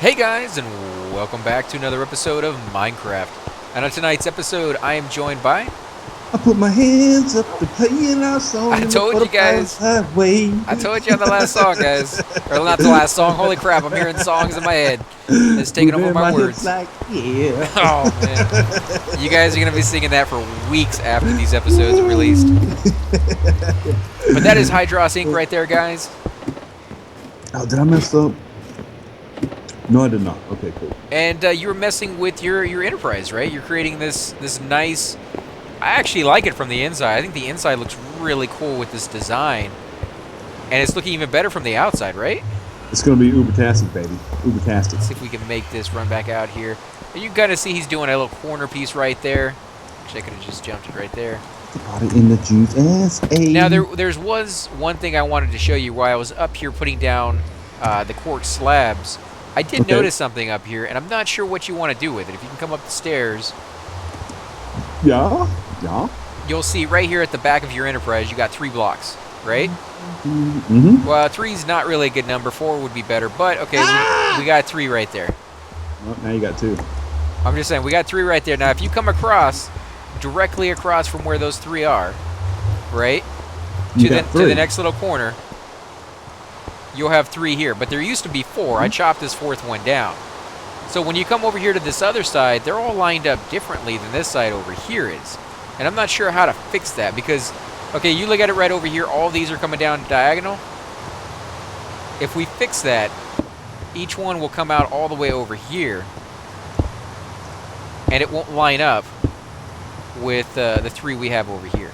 Hey guys, and welcome back to another episode of Minecraft. And on tonight's episode, I am joined by... I put my hands up to playing our song I in the told you guys. highway. I told you on the last song, guys. Or not the last song. Holy crap, I'm hearing songs in my head. It's taking over my words. Like, yeah. Oh, man. You guys are going to be singing that for weeks after these episodes are released. But that is Hydros Inc. right there, guys. Oh, did I mess up? No, I did not. Okay, cool. And you were messing with your Enterprise, right? You're creating this nice... I actually like it from the inside. I think the inside looks really cool with this design. And it's looking even better from the outside, right? It's going to be uber-tastic, baby. Uber-tastic. Let's see if we can make this run back out here. And you can kind of see he's doing a little corner piece right there. Actually, I could have just jumped it right there. Body in the juice S-A. Now, there was one thing I wanted to show you while I was up here putting down the quartz slabs. I did notice something up here, and I'm not sure what you want to do with it. If you can come up the stairs... Yeah. You'll see right here at the back of your Enterprise, you got 3 blocks, right? Mm-hmm. Well, 3's not really a good number. 4 would be better, but okay, we got 3 right there. Well, now you got 2. I'm just saying, we got 3 right there. Now, if you come across, directly across from where those 3 are, right, to the next little corner, you'll have 3 here. But there used to be 4. I chopped this 4th one down. So when you come over here to this other side, they're all lined up differently than this side over here is. And I'm not sure how to fix that because, okay, you look at it right over here, all these are coming down diagonal. If we fix that, each one will come out all the way over here. And it won't line up with the 3 we have over here.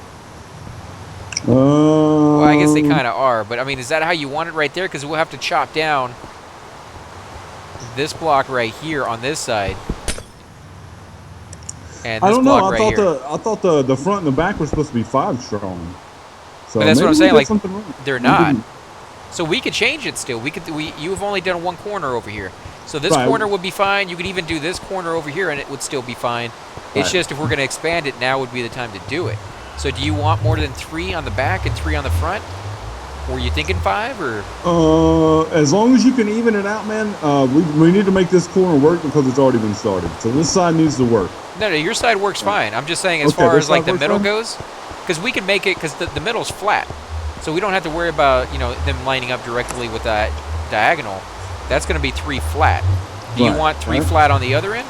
Well, I guess they kind of are, but I mean, is that how you want it right there? Because we'll have to chop down this block right here on this side, and this block right here. I thought the front and the back were supposed to be 5 strong. So but that's what I'm saying. Like, they're not. Maybe. So we could change it still. You've only done one corner over here, so this corner would be fine. You could even do this corner over here, and it would still be fine. It's just if we're going to expand it, now would be the time to do it. So do you want more than 3 on the back and 3 on the front? Were you thinking 5 or? As long as you can even it out, man. We need to make this corner work because it's already been started. So this side needs to work. No, your side works fine. I'm just saying as far as like the middle goes, because we can make it because the middle's flat, so we don't have to worry about them lining up directly with that diagonal. That's going to be 3 flat. Do you want 3 flat on the other end,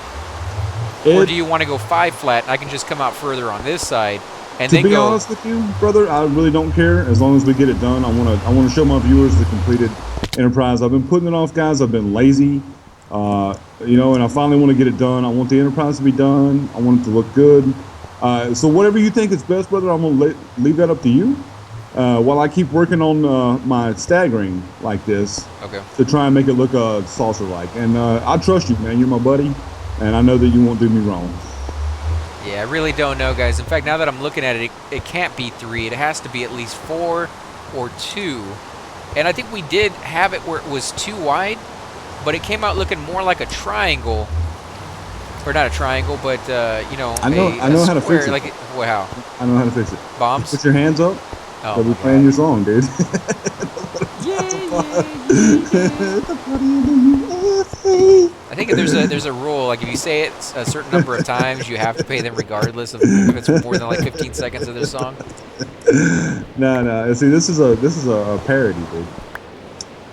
or do you want to go 5 flat? And I can just come out further on this side. And to be honest with you, brother, I really don't care as long as we get it done. I want to show my viewers the completed Enterprise. I've been putting it off, guys. I've been lazy, and I finally want to get it done. I want the Enterprise to be done. I want it to look good. So whatever you think is best, brother, I'm gonna leave that up to you. While I keep working on my staggering like this, to try and make it look saucer-like. And I trust you, man. You're my buddy, and I know that you won't do me wrong. Yeah, I really don't know, guys. In fact, now that I'm looking at it, it can't be 3. It has to be at least 4 or 2. And I think we did have it where it was too wide, but it came out looking more like a triangle. Or not a triangle, but, I know how to fix it. Like wow. I know how to fix it. Bombs? Put your hands up. Oh, they'll be playing your song, dude. I think there's a rule, like if you say it a certain number of times, you have to pay them regardless of if it's more than like 15 seconds of their song. No. See, this is a parody, dude.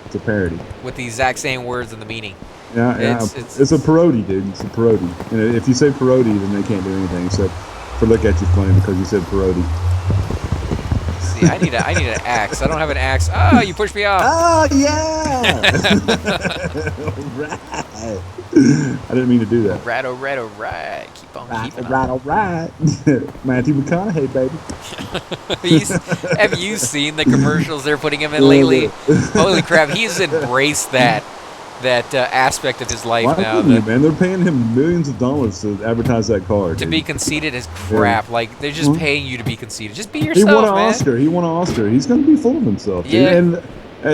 It's a parody with the exact same words and the meaning. Yeah. It's a parody, dude. It's a parody. And if you say parody, then they can't do anything except for look at you funny because you said parody. See, I need an axe. I don't have an axe. Oh, you pushed me off. Oh yeah. Right. I didn't mean to do that. All right. Keep on keeping on. All right. Matthew McConaughey, baby. Have you seen the commercials they're putting him in lately? Holy crap, he's embraced that aspect of his life now. Man, they're paying him millions of dollars to advertise that car. To be conceited is crap. Yeah. Like, they're just paying you to be conceited. Just be yourself, He won an Oscar. He's going to be full of himself. Dude. Yeah. And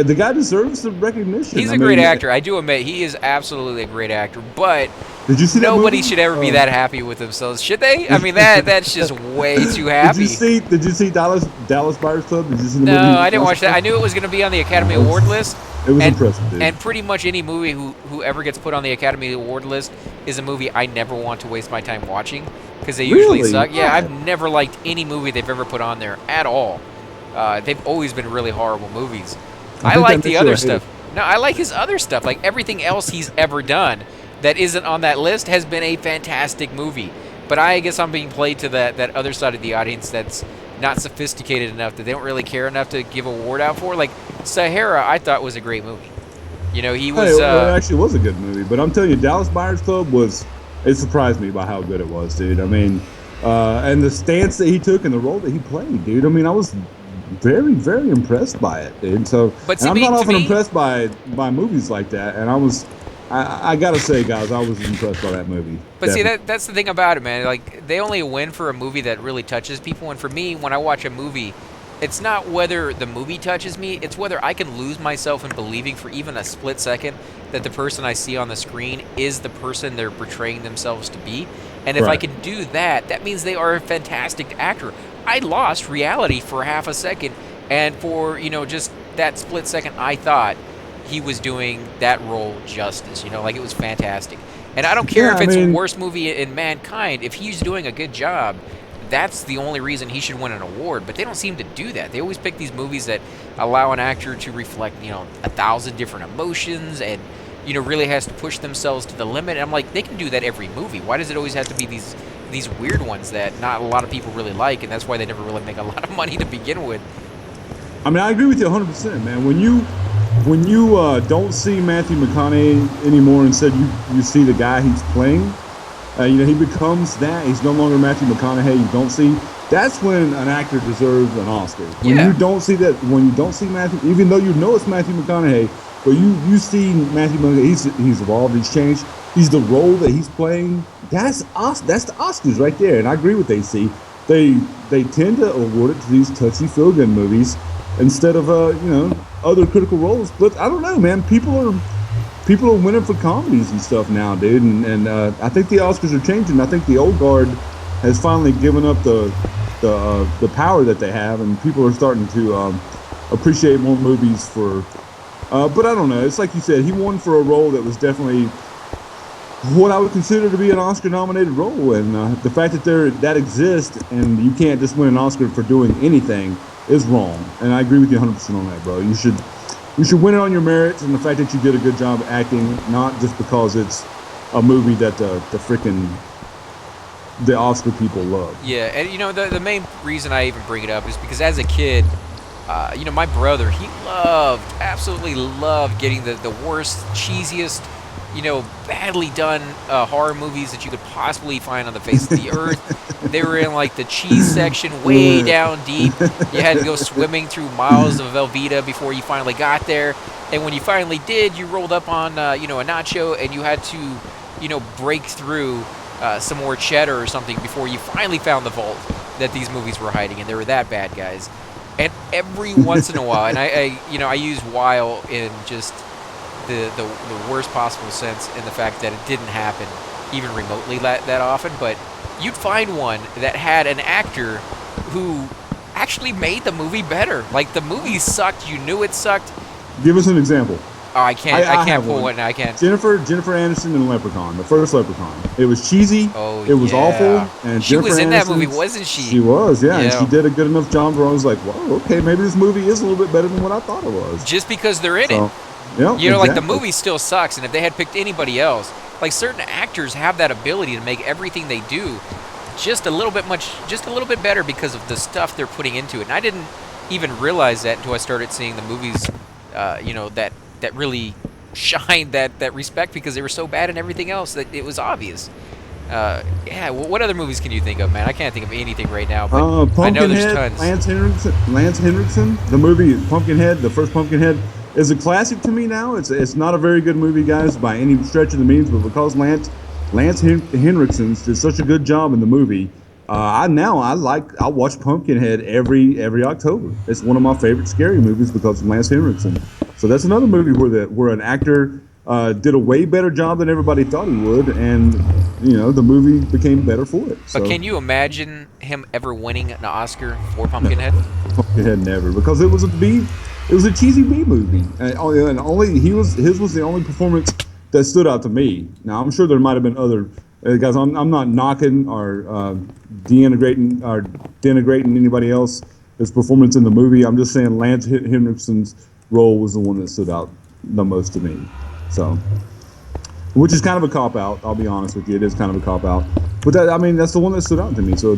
the guy deserves the recognition. He's a great actor. I do admit, he is absolutely a great actor. But did you see nobody should ever be that happy with themselves. Should they? I mean, that's just way too happy. Did you see Dallas Buyers Club? Did you see the movie? No, I didn't watch that. I knew it was going to be on the Academy Award list. It was impressive, dude. And pretty much any movie whoever gets put on the Academy Award list is a movie I never want to waste my time watching because they usually suck. Yeah, I've never liked any movie they've ever put on there at all. They've always been really horrible movies. I like the other stuff. No, I like his other stuff. Like everything else he's ever done that isn't on that list has been a fantastic movie. But I guess I'm being played to that other side of the audience that's not sophisticated enough, that they don't really care enough to give a award out for. Like Sahara, I thought was a great movie. You know, he was. It actually was a good movie, but I'm telling you, Dallas Buyers Club it surprised me by how good it was, dude. I mean, and the stance that he took and the role that he played, dude. I mean, I was very, very impressed by it, dude. So, I'm not often impressed by movies like that, and I gotta say, guys, I was impressed by that movie. But definitely. See, that's the thing about it, man. Like, they only win for a movie that really touches people. And for me, when I watch a movie, it's not whether the movie touches me. It's whether I can lose myself in believing for even a split second that the person I see on the screen is the person they're portraying themselves to be. And if I can do that, that means they are a fantastic actor. I lost reality for half a second. And for, just that split second, I thought he was doing that role justice, like it was fantastic. And I don't care if it's the worst movie in mankind. If he's doing a good job, that's the only reason he should win an award. But they don't seem to do that. They always pick these movies that allow an actor to reflect, 1,000 different emotions and, really has to push themselves to the limit. And I'm like, they can do that every movie. Why does it always have to be these weird ones that not a lot of people really like, and that's why they never really make a lot of money to begin with? I mean, I agree with you 100%, man. When you don't see Matthew McConaughey anymore, instead you see the guy he's playing, he becomes that. He's no longer Matthew McConaughey. You don't see. That's when an actor deserves an Oscar. When you don't see that, when you don't see Matthew, even though you know it's Matthew McConaughey, but you see Matthew McConaughey, he's evolved, he's changed. He's the role that he's playing. That's the Oscars right there. And I agree with AC. They tend to award it to these touchy feel-good movies instead of other critical roles. But I don't know, man. People are winning for comedies and stuff now, dude. And I think the Oscars are changing. I think the old guard has finally given up the power that they have, and people are starting to appreciate more movies for. But I don't know. It's like you said. He won for a role that was definitely what I would consider to be an Oscar-nominated role, and the fact that exists and you can't just win an Oscar for doing anything is wrong. And I agree with you 100% on that, bro. You should win it on your merits and the fact that you did a good job acting, not just because it's a movie that the Oscar people love. Yeah, and the main reason I even bring it up is because as a kid, my brother, he absolutely loved getting the worst, cheesiest, badly done horror movies that you could possibly find on the face of the earth. They were in like the cheese section way down deep. You had to go swimming through miles of Velveeta before you finally got there. And when you finally did, you rolled up on a nacho, and you had to break through some more cheddar or something before you finally found the vault that these movies were hiding. And they were that bad, guys. And every once in a while, and I use while in just the worst possible sense, in the fact that it didn't happen even remotely that often, but you'd find one that had an actor who actually made the movie better. Like, the movie sucked, you knew it sucked. Give us an example. Oh, I can't pull one. I can't. Jennifer Aniston in Leprechaun, the first Leprechaun. It was cheesy. Oh, it was awful. And she was in that movie, wasn't she? She was, yeah. And she did a good enough job where I was like, whoa, okay, maybe this movie is a little bit better than what I thought it was. Just because they're in it. Yeah, like, the movie still sucks, and if they had picked anybody else, like, certain actors have that ability to make everything they do just a little bit better because of the stuff they're putting into it. And I didn't even realize that until I started seeing the movies, that really shined that respect, because they were so bad in everything else that it was obvious. What other movies can you think of, man? I can't think of anything right now, but I know there's tons. Lance Henriksen, the movie Pumpkinhead, the first Pumpkinhead, is a classic to me now. It's not a very good movie, guys, by any stretch of the means, but because Lance Henriksen did such a good job in the movie, I watch Pumpkinhead every October. It's one of my favorite scary movies because of Lance Henriksen. So that's another movie where an actor did a way better job than everybody thought he would, and the movie became better for it. But can you imagine him ever winning an Oscar for Pumpkinhead? Pumpkinhead never, because it was a B. it was a cheesy B movie, and only his was the only performance that stood out to me. Now I'm sure there might have been other guys. I'm not knocking or denigrating anybody else's performance in the movie. I'm just saying Lance Henriksen's role was the one that stood out the most to me. So, which is kind of a cop out. I'll be honest with you, it is kind of a cop out. But that's the one that stood out to me. So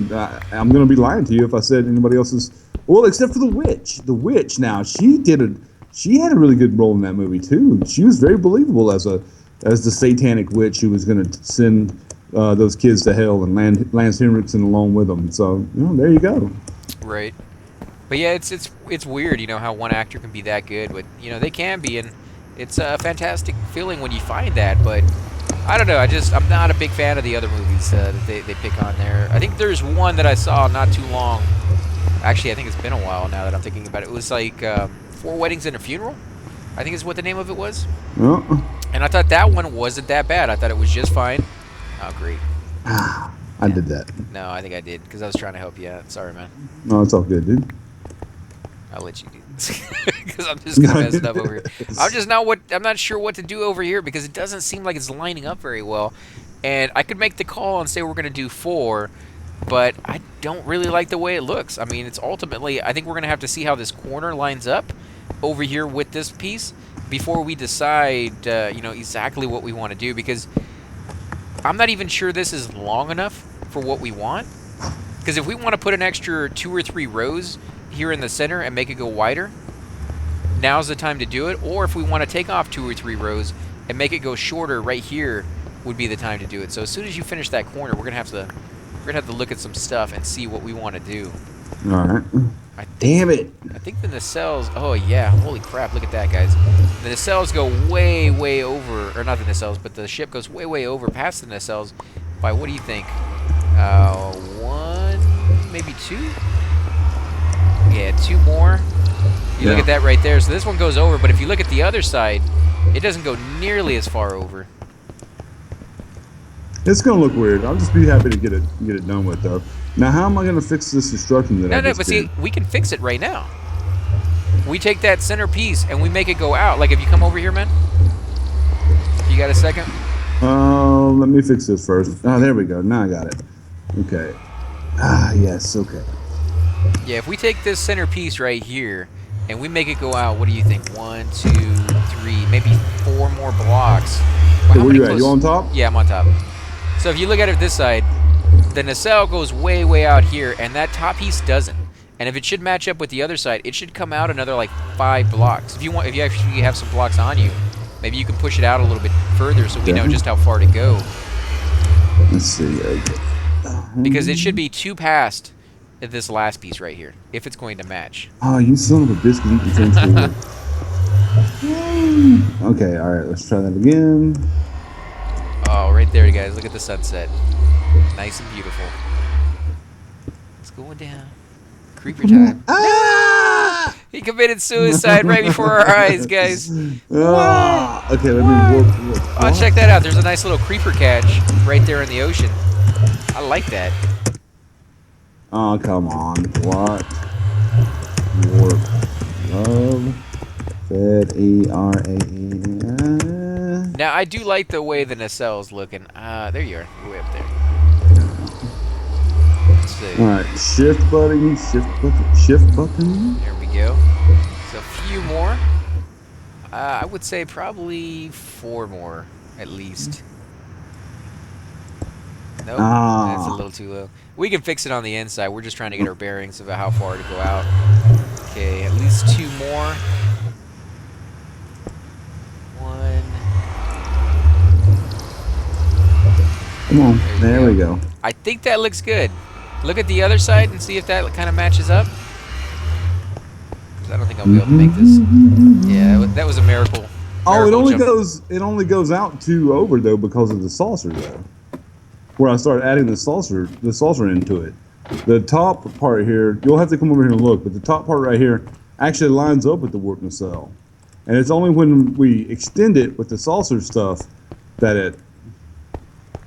I'm going to be lying to you if I said anybody else's. Well, except for the witch. The witch. Now she had a really good role in that movie too. She was very believable as the satanic witch who was going to send those kids to hell, and Lance Henriksen along with them. So there you go. Right. But yeah, it's weird, how one actor can be that good, but they can be, and it's a fantastic feeling when you find that. But I don't know, I'm not a big fan of the other movies that they pick on there. I think there's one that I saw not too long. Actually, I think it's been a while now that I'm thinking about it. It was like 4 Weddings and a Funeral, I think is what the name of it was. And I thought that one wasn't that bad. I thought it was just fine. Oh, great. I did that. No, I think I did because I was trying to help you out. Sorry, man. No, it's all good, dude. I'll let you do this because I'm just gonna mess it up over here. I'm not sure what to do over here because it doesn't seem like it's lining up very well. And I could make the call and say we're gonna do 4, but I don't really like the way it looks. I mean, it's ultimately, I think we're gonna have to see how this corner lines up over here with this piece before we decide, exactly what we want to do, because I'm not even sure this is long enough for what we want. Because if we want to put an extra 2 or 3 rows here in the center and make it go wider, now's the time to do it. Or if we want to take off 2 or 3 rows and make it go shorter right here, would be the time to do it. So as soon as you finish that corner, we're gonna have to look at some stuff and see what we want to do. All right. Damn it! I think the nacelles. Oh yeah! Holy crap! Look at that, guys. The nacelles go way, way over, or not the nacelles, but the ship goes way, way over past the nacelles. By what do you think? 1, maybe 2. Yeah, 2 more. You look at that right there. So this one goes over, but if you look at the other side, it doesn't go nearly as far over. It's gonna look weird. I'll just be happy to get it done with, though. Now, how am I gonna fix this instruction that I just but did? see, we can fix it right now. We take that center piece and we make it go out. Like if you come over here, man. You got a second? Let me fix this first. Oh, there we go. Now I got it. Okay. Yes. Okay. Yeah, if we take this center piece right here and we make it go out, what do you think? 1, 2, 3, maybe 4 more blocks. Well, so where you at? You on top? Yeah, I'm on top. So if you look at it this side, the nacelle goes way, way out here, and that top piece doesn't. And if it should match up with the other side, it should come out another like 5 blocks. If you actually have some blocks on you, maybe you can push it out a little bit further so we know just how far to go. Let's see. Okay. Because it should be 2 past this last piece right here, if it's going to match. Oh, you son of a biscuit eating French food. Okay, all right, let's try that again. Oh, right there, guys. Look at the sunset. Nice and beautiful. It's going down. Creeper time. Ah! He committed suicide right before our eyes, guys. Okay, let me look. Oh, check that out. There's a nice little creeper catch right there in the ocean. I like that. Oh, come on. What? Warp. Love. Fed. E-R-A-E. Now, I do like the way the nacelle's looking. There you are. You're way up there. Let's see. All right. Shift button. Shift button. There we go. So a few more. I would say probably 4 more, at least. Nope, that's a little too low. We can fix it on the inside. We're just trying to get our bearings about how far to go out. Okay, at least 2 more. 1. Come on, there we go. I think that looks good. Look at the other side and see if that kind of matches up. Because I don't think I'll be able to make this. Yeah, that was a miracle. Oh, it only goes out 2 over though because of the saucer though. Where I started adding the saucer into it. The top part here, you'll have to come over here and look, but the top part right here actually lines up with the warp nacelle. And it's only when we extend it with the saucer stuff that it.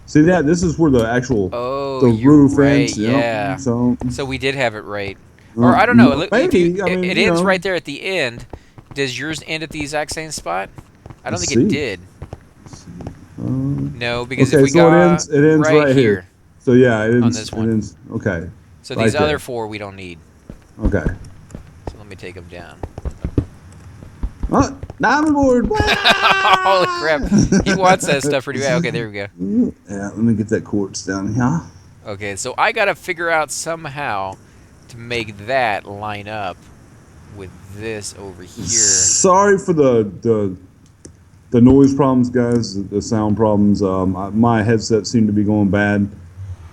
See that? This is where the actual the roof ends. Yeah. So we did have it right. Or I don't know. Maybe. It ends right there at the end. Does yours end at the exact same spot? I don't Let's think it see. did. Let's see. No, because if Okay, we so got it ends right right here. here So yeah, on this it one. ends. Okay. So Right these other there. 4 we don't need. Okay. So let me take them down. Diamond board. Holy crap. He wants that stuff pretty bad. Okay, there we go. Yeah, let me get that quartz down here. Okay, so I got to figure out somehow to make that line up with this over here. Sorry for the noise problems, guys. The sound problems. My headset seemed to be going bad,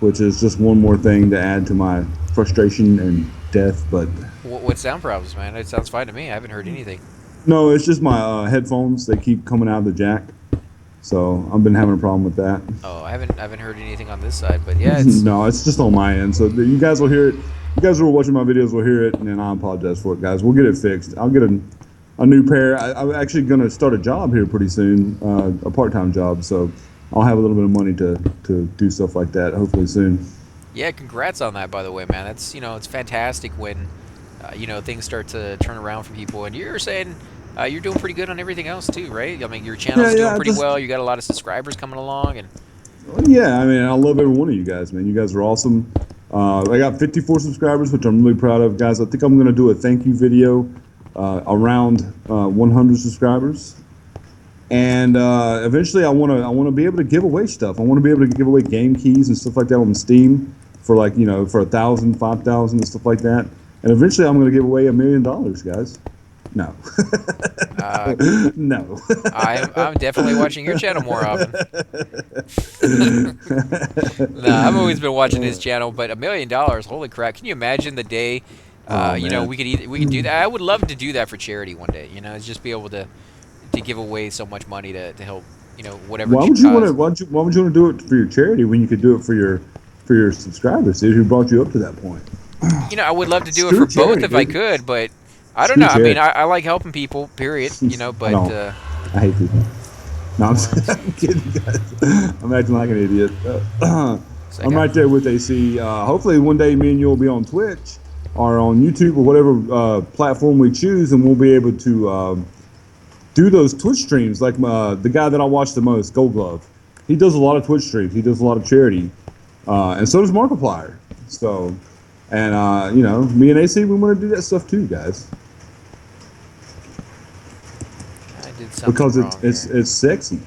which is just one more thing to add to my frustration and death. But What sound problems, man? It sounds fine to me. I haven't heard anything. no, it's just my headphones. They keep coming out of the jack, so I've been having a problem with that. Oh, I haven't heard anything on this side, but yeah, it's No, it's just on my end. So you guys will hear it. You guys who are watching my videos will hear it, and then I apologize for it, guys. We'll get it fixed. I'll get a new pair. I'm actually going to start a job here pretty soon, a part-time job. So I'll have a little bit of money to do stuff like that hopefully soon. yeah. Congrats on that, by the way, man. That's it's fantastic when things start to turn around for people, and you're saying. You're doing pretty good on everything else too, right? I mean, your channel's doing pretty well. You got a lot of subscribers coming along, and yeah, I mean, I love every one of you guys, man. You guys are awesome. I got 54 subscribers, which I'm really proud of, guys. I think I'm gonna do a thank you video around 100 subscribers, and eventually I wanna be able to give away stuff. I want to be able to give away game keys and stuff like that on Steam for for 1,000, 5,000, and stuff like that. And eventually I'm gonna give away $1 million, guys. No. No. I'm definitely watching your channel more often. No, I've always been watching his channel, but $1 million, holy crap! Can you imagine the day? We could do that. I would love to do that for charity one day. It's just be able to give away so much money to help. Whatever. Why would you want to do it for your charity when you could do it for your subscribers, dude, who brought you up to that point? I would love to do it for both if I could, but. I don't know. I mean, I like helping people, period. But I hate people. No, I'm kidding, guys. I'm acting like an idiot. I'm right there with AC. Hopefully, one day me and you will be on Twitch or on YouTube or whatever platform we choose, and we'll be able to do those Twitch streams. Like the guy that I watch the most, Gold Glove. He does a lot of Twitch streams. He does a lot of charity, and so does Markiplier. So. And me and AC, we want to do that stuff too, guys. I did something because wrong it's sexy,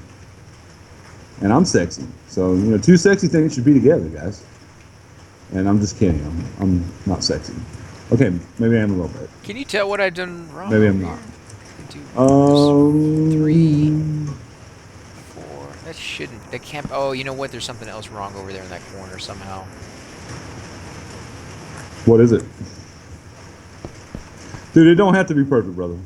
and I'm sexy. So two sexy things should be together, guys. And I'm just kidding. I'm not sexy. Okay, maybe I am a little bit. Can you tell what I've done wrong? Maybe I'm not. 3, 4. That shouldn't. That can't. Oh, you know what? There's something else wrong over there in that corner somehow. What is it? Dude, it don't have to be perfect, brother.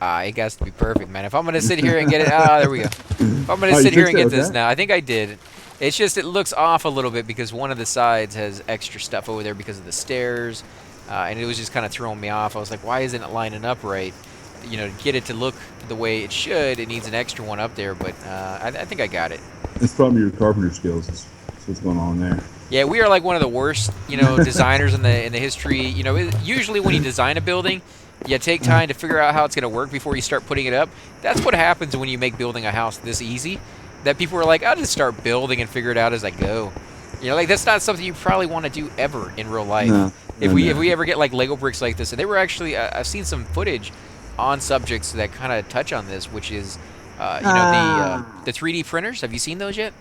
It has to be perfect, man. If I'm going to sit here and get it... there we go. If I'm going to sit here and get this now, I think I did. It's just it looks off a little bit because one of the sides has extra stuff over there because of the stairs. And it was just kind of throwing me off. I was like, why isn't it lining up right? To get it to look the way it should, it needs an extra one up there. But I think I got it. It's probably your carpenter skills. That's what's going on there. Yeah, we are like one of the worst, designers in the history. Usually when you design a building, you take time to figure out how it's going to work before you start putting it up. That's what happens when you make building a house this easy. That people are like, I'll just start building and figure it out as I go. That's not something you probably want to do ever in real life. No, if we ever get like Lego bricks like this, and they were actually, I've seen some footage on subjects that kind of touch on this, which is, the 3D printers. Have you seen those yet?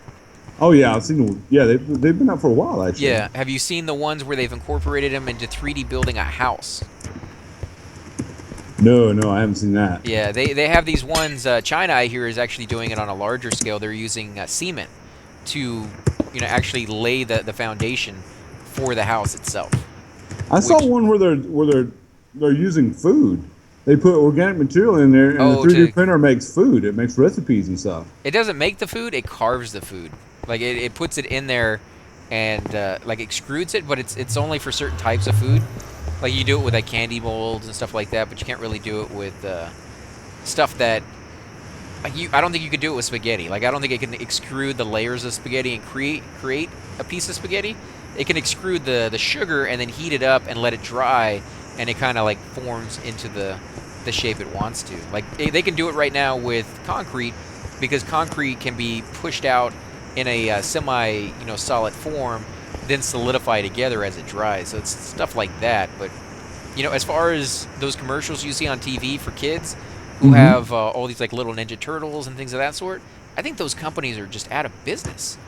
Oh yeah, I've seen them. Yeah, they've been out for a while actually. Yeah, have you seen the ones where they've incorporated them into 3D building a house? No, I haven't seen that. Yeah, they have these ones. China, I hear, is actually doing it on a larger scale. They're using cement to, actually lay the foundation for the house itself. I saw one where they're using food. They put organic material in there, and the 3D printer makes food. It makes recipes and stuff. It doesn't make the food; it carves the food. Like it puts it in there, and like extrudes it. But it's only for certain types of food. Like you do it with like candy molds and stuff like that, but you can't really do it with stuff that. I don't think you could do it with spaghetti. Like I don't think it can extrude the layers of spaghetti and create a piece of spaghetti. It can extrude the sugar and then heat it up and let it dry, and it kind of like forms into the the shape it wants to. Like they can do it right now with concrete, because concrete can be pushed out in a semi, solid form, then solidify together as it dries. So it's stuff like that. But as far as those commercials you see on TV for kids who have all these like little Ninja Turtles and things of that sort, I think those companies are just out of business,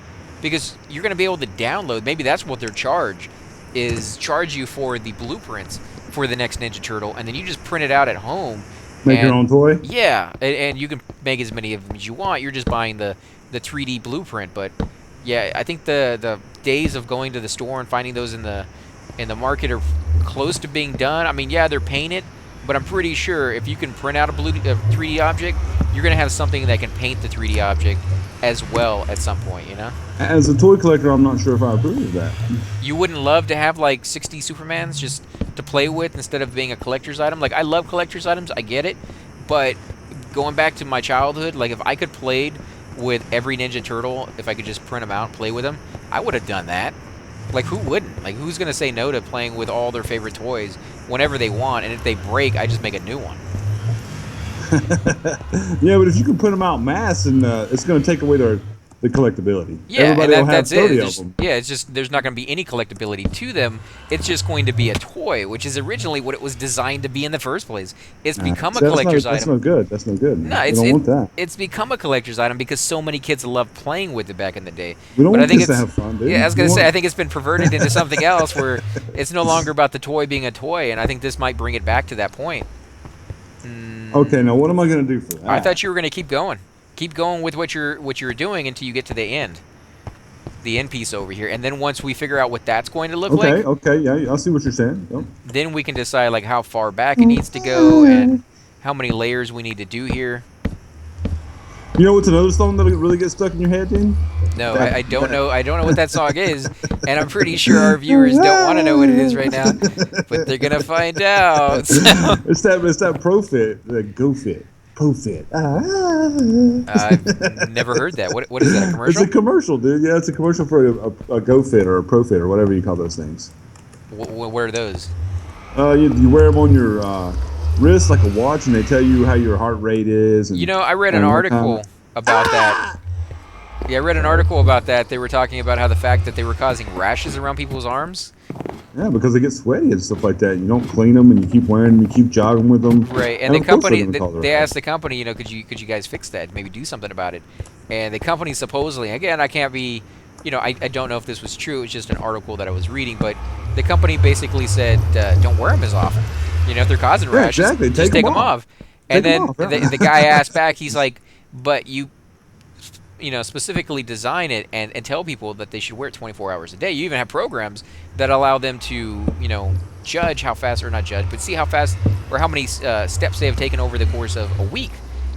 because you're going to be able to download. Maybe that's what their charge you for the blueprints for the next Ninja Turtle, and then you just print it out at home. Make your own toy? Yeah, and you can make as many of them as you want. You're just buying the 3D blueprint. But yeah, I think the days of going to the store and finding those in the market are close to being done. I mean, yeah, they're painted, but I'm pretty sure if you can print out a 3D object, you're going to have something that can paint the 3D object as well at some point, As a toy collector, I'm not sure if I approve of that. You wouldn't love to have like 60 Supermans just to play with instead of being a collector's item? Like, I love collector's items, I get it, but going back to my childhood, like if I could played with every Ninja Turtle, if I could just print them out and play with them, I would have done that. Like, who wouldn't? Like, who's going to say no to playing with all their favorite toys whenever they want, and if they break, I just make a new one? Yeah, but if you can put them out mass, and it's going to take away the collectability. Yeah, everybody and will have that's 30 it. of them. Yeah, it's just there's not going to be any collectability to them. It's just going to be a toy, which is originally what it was designed to be in the first place. It's become a collector's item. That's no good. That's no good. No, we don't want that. It's become a collector's item because so many kids loved playing with it back in the day. We don't but want I think kids to have fun, dude. Yeah, I was going to say, I think it's been perverted into something else where it's no longer about the toy being a toy, and I think this might bring it back to that point. Okay, now what am I going to do for that? I thought you were going to keep going. Keep going with what you're doing until you get to the end. The end piece over here, and then once we figure out what that's going to look like, okay, yeah, I see what you're saying. Yep. Then we can decide like how far back it needs to go and how many layers we need to do here. You know what's another song that really gets stuck in your head, Dean? No, I don't know. I don't know what that song is, and I'm pretty sure our viewers don't want to know what it is right now, but they're gonna find out. So. It's that Profit, that GoFit. Profit. I've never heard that. What is that, a commercial? It's a commercial, dude. Yeah, it's a commercial for a GoFit or a Profit or whatever you call those things. What are those? You wear them on your wrist like a watch, and they tell you how your heart rate is. And, I read an article about that. Yeah, I read an article about that. They were talking about how the fact that they were causing rashes around people's arms. Yeah, because they get sweaty and stuff like that. You don't clean them, and you keep wearing them, you keep jogging with them. Right, and the company, they asked the company, could you guys fix that? Maybe do something about it. And the company supposedly, again, I can't be, I don't know if this was true. It was just an article that I was reading, but the company basically said, don't wear them as often. If they're causing rashes, exactly. just take them off. And then the guy asked back, he's like, but you specifically design it and tell people that they should wear it 24 hours a day. You even have programs that allow them to, judge how fast, or not judge, but see how fast or how many steps they have taken over the course of a week.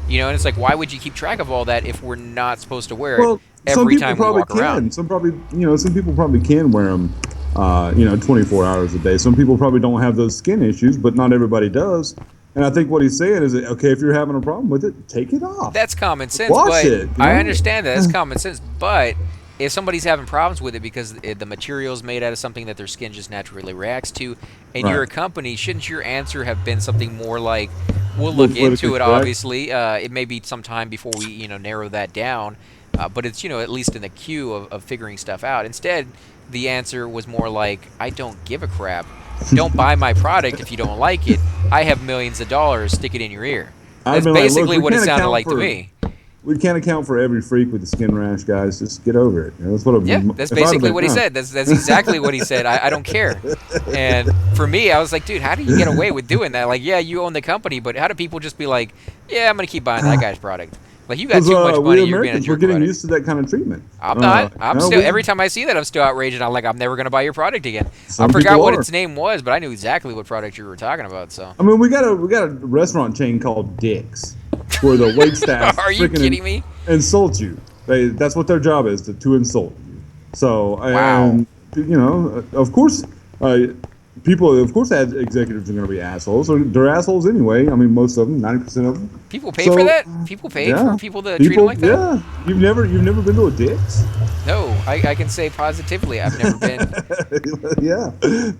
And it's like, why would you keep track of all that if we're not supposed to wear it every time we walk around? Some people probably can wear them, 24 hours a day. Some people probably don't have those skin issues, but not everybody does. And I think what he's saying is that, okay, if you're having a problem with it, take it off. That's common sense. Wash it. I understand that. That's common sense. But if somebody's having problems with it because the material is made out of something that their skin just naturally reacts to, and you're a company, shouldn't your answer have been something more like, we'll look into it, obviously. It may be some time before we, narrow that down. But it's, at least in the queue of figuring stuff out. Instead, the answer was more like, I don't give a crap. Don't buy my product if you don't like it. I have millions of dollars. Stick it in your ear. That's basically what it sounded like to me. We can't account for every freak with a skin rash, guys. Just get over it. That's what. That's basically what he said. That's exactly what he said. I don't care. And for me, I was like, dude, how do you get away with doing that? Like, yeah, you own the company, but how do people just be like, yeah, I'm gonna keep buying that guy's product? Like, you got too much money. You're being a jerk. We're getting used to that kind of treatment. I'm not. I'm still. Every time I see that, I'm still outraged, and I'm never going to buy your product again. I forgot what its name was, but I knew exactly what product you were talking about. So. I mean, we got a restaurant chain called Dick's, where the wait staff are you kidding me? Insult you. That's what their job is, to insult you. So, wow. Of course, people, of course, executives are going to be assholes. They're assholes anyway. I mean, most of them, 90% of them. People pay for that? People pay for people to treat them like that? Yeah. You've never been to a Dick's? No, I can say positively I've never been. Yeah,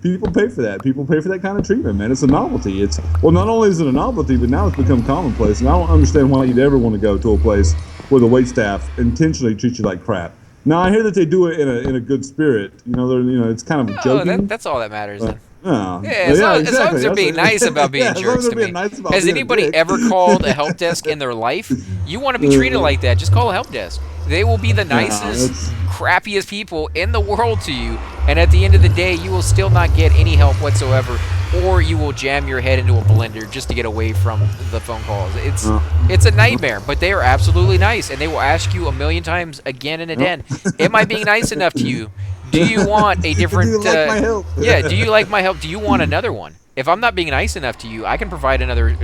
people pay for that. People pay for that kind of treatment, man. It's a novelty. It's well, not only is it a novelty, but now it's become commonplace. And I don't understand why you'd ever want to go to a place where the wait staff intentionally treat you like crap. Now I hear that they do it in a good spirit. It's kind of joking. That's all that matters then. Yeah, as long as they're being nice about being jerks to me. Has anybody ever called a help desk in their life? You want to be treated like that, just call a help desk. They will be the nicest, crappiest people in the world to you, and at the end of the day, you will still not get any help whatsoever, or you will jam your head into a blender just to get away from the phone calls. It's a nightmare, but they are absolutely nice, and they will ask you a million times again and again, am I being nice enough to you? Do you want a different... do you like my help? Yeah, do you like my help? Do you want another one? If I'm not being nice enough to you, I can provide another,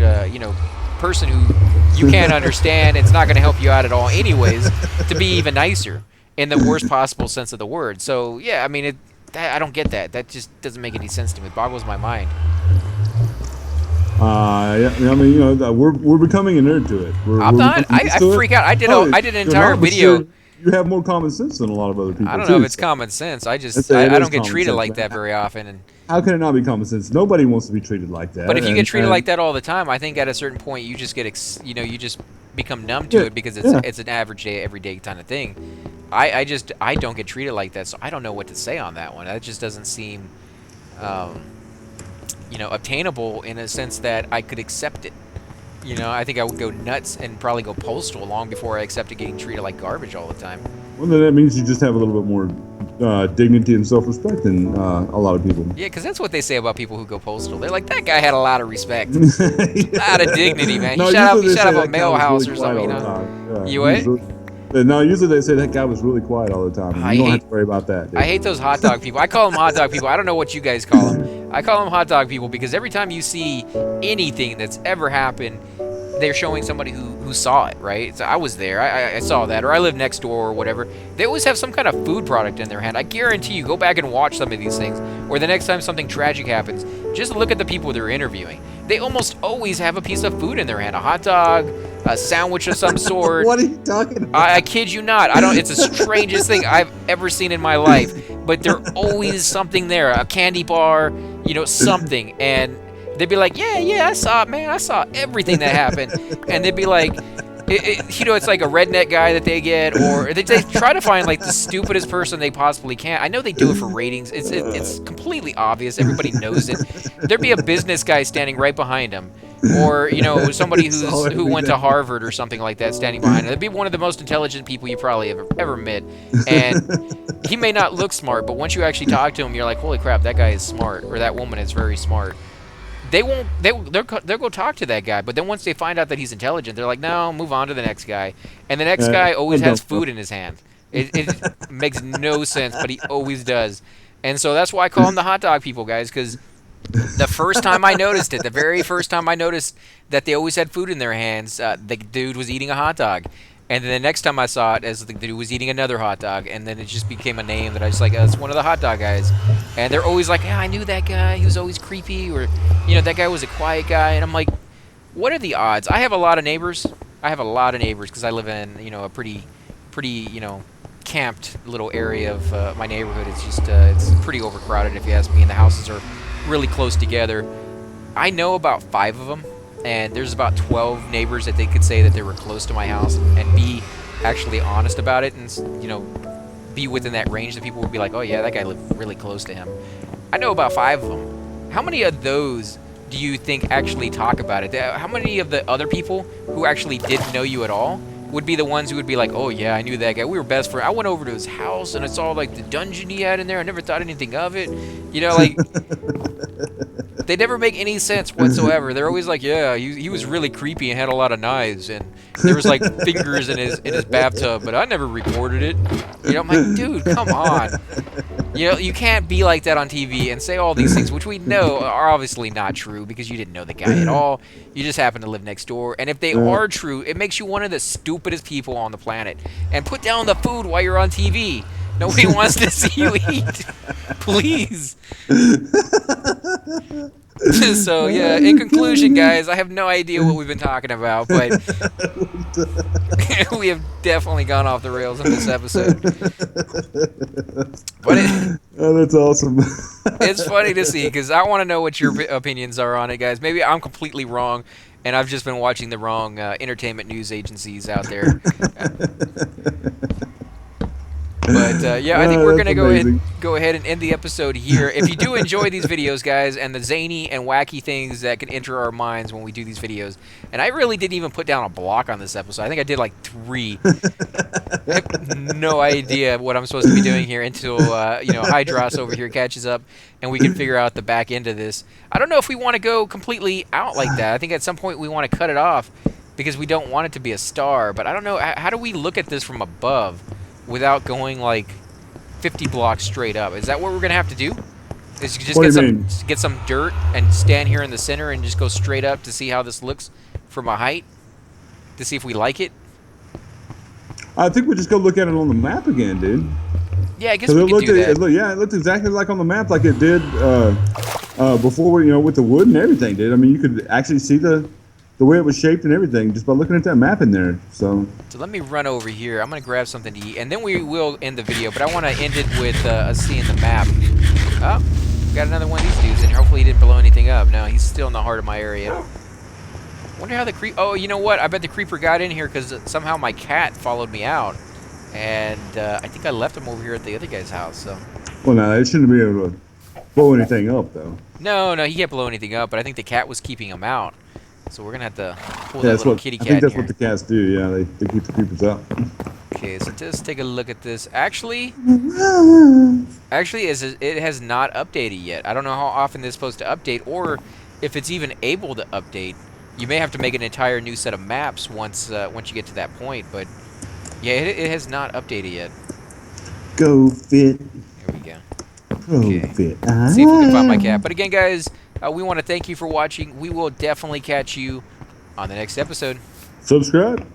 person who you can't understand. It's not going to help you out at all anyways, to be even nicer in the worst possible sense of the word. So, yeah, I mean, I don't get that. That just doesn't make any sense to me. It boggles my mind. Yeah, I mean, we're becoming a nerd to it. I'm not. I freak out. I did an entire video. Sure you have more common sense than a lot of other people. I don't know if it's common sense. I don't get treated like that very often. And how can it not be common sense? Nobody wants to be treated like that. But if you get treated like that all the time, I think at a certain point you just get you just become numb to it because it's an average day, everyday kind of thing. I don't get treated like that, so I don't know what to say on that one. That just doesn't seem, obtainable in a sense that I could accept it. I think I would go nuts and probably go postal long before I accepted getting treated like garbage all the time. Well, then that means you just have a little bit more dignity and self-respect than a lot of people. Yeah, because that's what they say about people who go postal. They're like, that guy had a lot of respect, a lot of dignity, man. He shot up a mail house or something, You what? No, usually they say that guy was really quiet all the time. You don't have to worry about that. Dude. I hate those hot dog people. I call them hot dog people. I don't know what you guys call them. I call them hot dog people because every time you see anything that's ever happened, they're showing somebody who saw it, right? So I was there. I saw that. Or I live next door or whatever. They always have some kind of food product in their hand. I guarantee you, go back and watch some of these things. Or the next time something tragic happens, just look at the people they're interviewing. They almost always have a piece of food in their hand. A hot dog, a sandwich of some sort. What are you talking about? I kid you not. It's the strangest thing I've ever seen in my life. But there's always something there. A candy bar, something. And they'd be like, yeah, I saw it, man. I saw everything that happened. And they'd be like, it's like a redneck guy that they get, or they try to find like the stupidest person they possibly can. I know they do it for ratings. It's completely obvious. Everybody knows it. There'd be a business guy standing right behind him, or somebody who went to Harvard or something like that standing behind him. That'd be one of the most intelligent people you probably ever met. And he may not look smart, but once you actually talk to him, you're like, holy crap, that guy is smart, or that woman is very smart. They'll go talk to that guy, but then once they find out that he's intelligent, they're like, no, move on to the next guy. And the next guy always has food in his hand. It makes no sense, but he always does. And so that's why I call them the hot dog people, guys, because the first time I noticed it, the very first time I noticed that they always had food in their hands, the dude was eating a hot dog. And then the next time I saw it, as the dude was eating another hot dog, and then it just became a name that I just like, it's one of the hot dog guys. And they're always like, yeah, I knew that guy. He was always creepy, or, that guy was a quiet guy. And I'm like, what are the odds? I have a lot of neighbors. Because I live in, a pretty, camped little area of my neighborhood. It's just, it's pretty overcrowded, if you ask me, and the houses are really close together. I know about 5 of them. And there's about 12 neighbors that they could say that they were close to my house and be actually honest about it and, be within that range that people would be like, oh, yeah, that guy lived really close to him. I know about 5 of them. How many of those do you think actually talk about it? How many of the other people who actually didn't know you at all would be the ones who would be like, oh, yeah, I knew that guy. We were best friends. I went over to his house, and I saw, like, the dungeon he had in there. I never thought anything of it. They never make any sense whatsoever. They're always like, yeah, he was really creepy and had a lot of knives, and there was like fingers in his bathtub, but I never reported it. I'm like, dude, come on. You can't be like that on TV and say all these things, which we know are obviously not true because you didn't know the guy at all. You just happen to live next door, and if they are true, it makes you one of the stupidest people on the planet. And put down the food while you're on TV. Nobody wants to see you eat. Please. So yeah, in conclusion, guys, I have no idea what we've been talking about, but we have definitely gone off the rails in this episode. But oh, that's awesome. it's funny to see because I want to know what your opinions are on it, guys. Maybe I'm completely wrong, and I've just been watching the wrong entertainment news agencies out there. But yeah, I think we're gonna go ahead and end the episode here. If you do enjoy these videos, guys, and the zany and wacky things that can enter our minds when we do these videos, and I really didn't even put down a block on this episode. I think I did like 3. I have no idea what I'm supposed to be doing here until Hydros over here catches up and we can figure out the back end of this. I don't know if we want to go completely out like that. I think at some point we want to cut it off because we don't want it to be a star. But I don't know, how do we look at this from above without going like 50 blocks straight up? Is that what we're gonna have to do? Is you just get some dirt and stand here in the center and just go straight up to see how this looks from a height, to see if we like it? I think we just go look at it on the map again, dude. Yeah, I guess we could do that. It looked exactly like on the map, like it did before, with the wood and everything, dude. I mean, you could actually see the way it was shaped and everything just by looking at that map in there. So let me run over here. I'm gonna grab something to eat, and then we will end the video. But I want to end it with us seeing the map. Oh, we got another one of these dudes in here. Hopefully he didn't blow anything up. No, he's still in the heart of my area. Wonder how the creep. Oh, you know what? I bet the creeper got in here because somehow my cat followed me out, and I think I left him over here at the other guy's house. So. Well, no, it shouldn't be able to blow anything up, though. No, he can't blow anything up. But I think the cat was keeping him out. So we're gonna have to pull that little kitty cat. I think that's what the cats do. Yeah, they keep the creepers out. Okay, so just take a look at this. Actually, it has not updated yet. I don't know how often this is supposed to update, or if it's even able to update. You may have to make an entire new set of maps once you get to that point. But yeah, it has not updated yet. Go fit. There we go. Okay. Fit. See if we can find my cat. But again, guys. We want to thank you for watching. We will definitely catch you on the next episode. Subscribe.